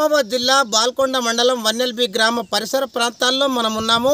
నిజామాబాద్ జిల్లా బాల్కొండ మండలం వన్నెల్బి గ్రామ పరిసర ప్రాంతాల్లో మనం ఉన్నాము.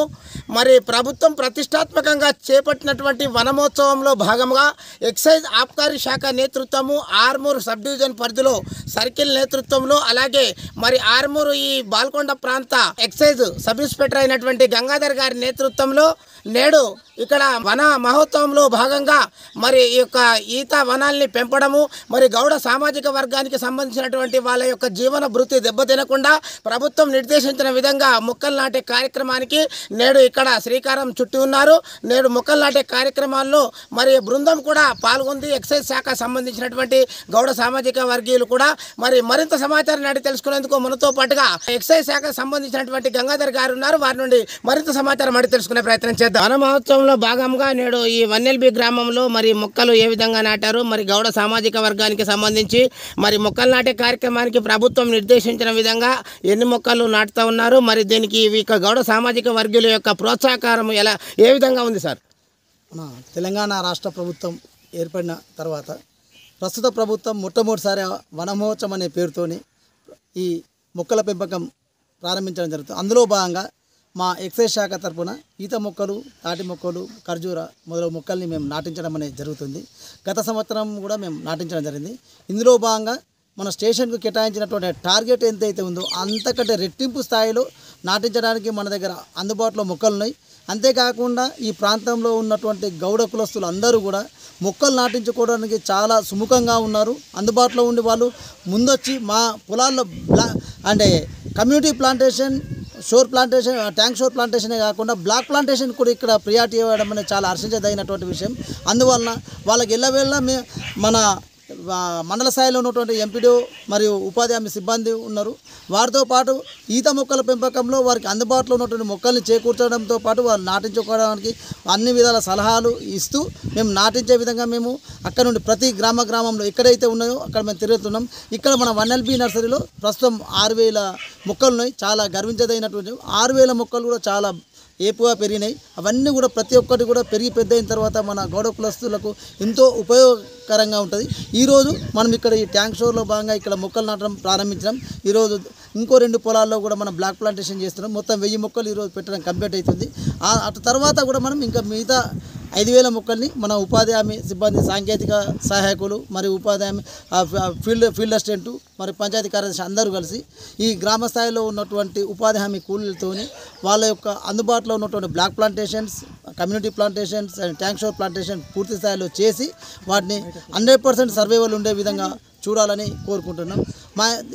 మరి ప్రభుత్వం ప్రతిష్టాత్మకంగా చేపట్టినటువంటి వనమోత్సవంలో భాగంగా ఎక్సైజ్ ఆబ్కారీ శాఖ నేతృత్వము, ఆర్మూరు సబ్ డివిజన్ పరిధిలో సర్కిల్ నేతృత్వంలో, అలాగే మరి ఆర్మూరు ఈ బాల్కొండ ప్రాంత ఎక్సైజ్ సబ్ ఇన్స్పెక్టర్ అయినటువంటి గంగాధర్ గారి నేతృత్వంలో నేడు ఇక్కడ వన మహోత్సవంలో భాగంగా మరి ఈ యొక్క ఈత వనాల్ని పెంపడము, మరి గౌడ సామాజిక వర్గానికి సంబంధించినటువంటి వాళ్ళ యొక్క జీవన భృతి దెబ్బతినకుండా ప్రభుత్వం నిర్దేశించిన విధంగా మొక్కలు నాటే కార్యక్రమానికి నేడు ఇక్కడ శ్రీకారం చుట్టి ఉన్నారు. నేడు మొక్కలు నాటే కార్యక్రమాల్లో మరి బృందం కూడా పాల్గొంది. ఎక్సైజ్ శాఖ సంబంధించినటువంటి గౌడ సామాజిక వర్గీయులు కూడా మరి మరింత సమాచారం అడిగి తెలుసుకునేందుకు మనతో పాటుగా ఎక్సైజ్ శాఖకు సంబంధించినటువంటి గంగాధర్ గారు ఉన్నారు. వారి నుండి మరింత సమాచారం అడిగి తెలుసుకునే ప్రయత్నం చేద్దాం. వన మహోత్సవంలో భాగంగా నేడు ఈ వన్నెల్బి గ్రామంలో మరి మొక్కలు ఏ విధంగా నాటారు, మరి గౌడ సామాజిక వర్గానికి సంబంధించి మరి మొక్కలు నాటే కార్యక్రమానికి ప్రభుత్వం నిర్దేశించిన విధంగా ఎన్ని మొక్కలు నాటుతూ ఉన్నారు, మరి దీనికి గౌడ సామాజిక వర్గీయుల యొక్క ప్రోత్సాహకారం ఏ విధంగా ఉంది సార్? మన తెలంగాణ రాష్ట్ర ప్రభుత్వం ఏర్పడిన తర్వాత ప్రస్తుత ప్రభుత్వం మొట్టమొదటిసారి వనమహోత్సవం అనే పేరుతోని ఈ మొక్కల పెంపకం ప్రారంభించడం జరుగుతుంది. అందులో భాగంగా మా ఎక్సైజ్ శాఖ తరఫున ఈత మొక్కలు, తాటి మొక్కలు, ఖర్జూర మొదలగు మొక్కల్ని మేము నాటించడం అనేది జరుగుతుంది. గత సంవత్సరం కూడా మేము నాటించడం జరిగింది. ఇందులో భాగంగా మన స్టేషన్కు కేటాయించినటువంటి టార్గెట్ ఎంతైతే ఉందో అంతకంటే రెట్టింపు స్థాయిలో నాటించడానికి మన దగ్గర అందుబాటులో మొక్కలు ఉన్నాయి. అంతేకాకుండా ఈ ప్రాంతంలో ఉన్నటువంటి గౌడ కులస్తులు అందరూ కూడా మొక్కలు నాటించుకోవడానికి చాలా సుముఖంగా ఉన్నారు. అందుబాటులో ఉండి వాళ్ళు ముందొచ్చి మా పొలాల్లో అంటే కమ్యూనిటీ ప్లాంటేషన్, షోర్ ప్లాంటేషన్, ట్యాంక్ షోర్ ప్లాంటేషనే కాకుండా బ్లాక్ ప్లాంటేషన్ కూడా ఇక్కడ ప్రియారిటీ ఇవ్వడం అనేది చాలా హర్షించదగినటువంటి విషయం. అందువలన వాళ్ళకి ఎల్లవేళ మన మండల స్థాయిలో ఉన్నటువంటి ఎంపీడీ మరియు ఉపాధి హామీ సిబ్బంది ఉన్నారు. వారితో పాటు ఈత మొక్కల పెంపకంలో వారికి అందుబాటులో ఉన్నటువంటి మొక్కల్ని చేకూర్చడంతో పాటు వారు నాటించుకోవడానికి అన్ని విధాల సలహాలు ఇస్తూ మేము నాటించే విధంగా మేము అక్కడ నుండి ప్రతి గ్రామంలో ఎక్కడైతే ఉన్నాయో అక్కడ మేము తిరుగుతున్నాం. ఇక్కడ మన వన్నెల్బి నర్సరీలో ప్రస్తుతం 6000 మొక్కలు ఉన్నాయి. చాలా గర్వించదగినటువంటి 6000 మొక్కలు కూడా చాలా ఏపుగా పెరిగినాయి. అవన్నీ కూడా ప్రతి ఒక్కటి కూడా పెరిగి పెద్ద అయిన తర్వాత మన గౌడ కులస్తులకు ఎంతో ఉపయోగకరంగా ఉంటుంది. ఈరోజు మనం ఇక్కడ ఈ ట్యాంక్ షోర్లో భాగంగా ఇక్కడ మొక్కలు నాటడం ప్రారంభించడం. ఈరోజు ఇంకో 2 పొలాల్లో కూడా మనం బ్లాక్ ప్లాంటేషన్ చేస్తున్నాం. మొత్తం 1000 మొక్కలు ఈరోజు పెట్టడం కంప్లీట్ అవుతుంది. అటు తర్వాత కూడా మనం ఇంకా మిగతా 5000 మొక్కల్ని మన ఉపాధి హామీ సిబ్బంది, సాంకేతిక సహాయకులు, మరి ఉపాధి హామీ ఫీల్డ్ అసిస్టెంట్, మరి పంచాయతీ కార్యదర్శి అందరూ కలిసి ఈ గ్రామ స్థాయిలో ఉన్నటువంటి ఉపాధి హామీ కూలీలతోని వాళ్ళ యొక్క అందుబాటులో ఉన్నటువంటి block plantations, community plantations and tank shore plantation పూర్తి స్థాయిలో చేసి వాటిని 100% సర్వైవల్ ఉండే విధంగా చూడాలని కోరుకుంటున్నాం.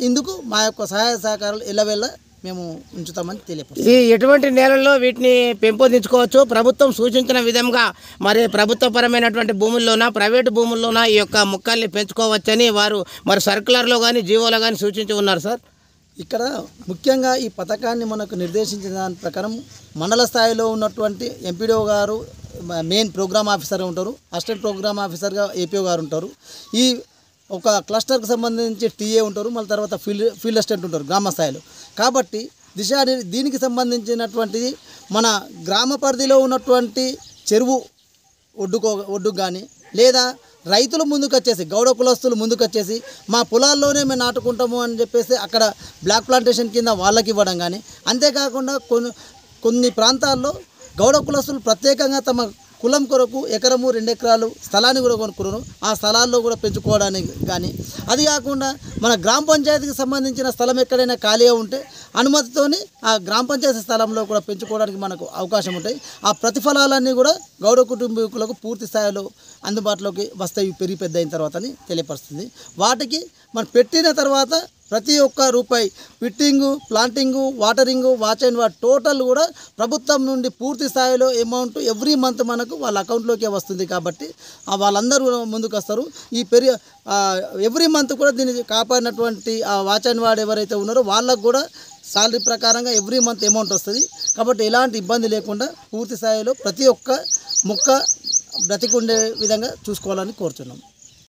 ఇందుకు మా యొక్క సహాయ సహకారాలు ఎల్లవేళ మేము ఉంచుతామని తెలియపరుస్తాం. ఇది ఎటువంటి నేలల్లో వీటిని పెంపొందించుకోవచ్చు? ప్రభుత్వం సూచించిన విధంగా మరి ప్రభుత్వపరమైనటువంటి భూముల్లోనా, ప్రైవేటు భూముల్లోనా ఈ యొక్క మొక్కల్ని పెంచుకోవచ్చని వారు మరి సర్కులర్లో కానీ జీవోలో కానీ సూచించి ఉన్నారు సార్. ఇక్కడ ముఖ్యంగా ఈ పథకాన్ని మనకు నిర్దేశించిన దాని ప్రకారం మండల స్థాయిలో ఉన్నటువంటి ఎంపీడీఓ గారు మెయిన్ ప్రోగ్రామ్ ఆఫీసర్ ఉంటారు, అసిస్టెంట్ ప్రోగ్రామ్ ఆఫీసర్గా ఏపీఓ గారు ఉంటారు. ఈ ఒక క్లస్టర్కి సంబంధించి టీఏ ఉంటారు, మళ్ళీ తర్వాత ఫీల్డ్ అసిస్టెంట్ ఉంటారు గ్రామ స్థాయిలో. కాబట్టి దీనికి సంబంధించినటువంటిది మన గ్రామ పరిధిలో ఉన్నటువంటి చెరువు ఒడ్డుకు కానీ లేదా రైతులు ముందుకు వచ్చేసి, గౌడ కులస్తులు ముందుకు వచ్చేసి మా పొలాల్లోనే మేము నాటుకుంటాము అని చెప్పేసి అక్కడ బ్లాక్ ప్లాంటేషన్ కింద వాళ్ళకి ఇవ్వడం కానీ, అంతేకాకుండా కొన్ని ప్రాంతాల్లో గౌడ కులస్తులు ప్రత్యేకంగా తమ కులం కొరకు 1 ఎకరము 2 ఎకరాలు స్థలాన్ని కూడా కొనుక్కున్నారు. ఆ స్థలాల్లో కూడా పెంచుకోవడానికి కానీ, అది కాకుండా మన గ్రామ పంచాయతీకి సంబంధించిన స్థలం ఎక్కడైనా ఖాళీగా ఉంటే అనుమతితోని ఆ గ్రామ పంచాయతీ స్థలంలో కూడా పెంచుకోవడానికి మనకు అవకాశం ఉంటాయి. ఆ ప్రతిఫలాలన్నీ కూడా గౌడ కుటుంబీకులకు పూర్తి స్థాయిలో అందుబాటులోకి వస్తాయి పెరిగి పెద్ద అయిన తర్వాత అని తెలియపరుస్తుంది. వాటికి మనం పెట్టిన తర్వాత ప్రతి ఒక్క రూపాయి fitting, planting, watering, watch and ward total కూడా ప్రభుత్వం నుండి పూర్తి స్థాయిలో అమౌంట్ ఎవ్రీ మంత్ మనకు వాళ్ళ అకౌంట్లోకే వస్తుంది. కాబట్టి వాళ్ళందరూ ముందుకు వస్తారు. ఈ ఎవ్రీ మంత్ కూడా దీన్ని కాపాడినటువంటి ఆ వాచ్ అండ్ వార్డ్ ఎవరైతే ఉన్నారో వాళ్ళకు కూడా సాలరీ ప్రకారంగా ఎవ్రీ మంత్ అమౌంట్ వస్తుంది. కాబట్టి ఎలాంటి ఇబ్బంది లేకుండా పూర్తి స్థాయిలో ప్రతి ఒక్క మొక్క బ్రతికుండే విధంగా చూసుకోవాలని కోరుతున్నాం.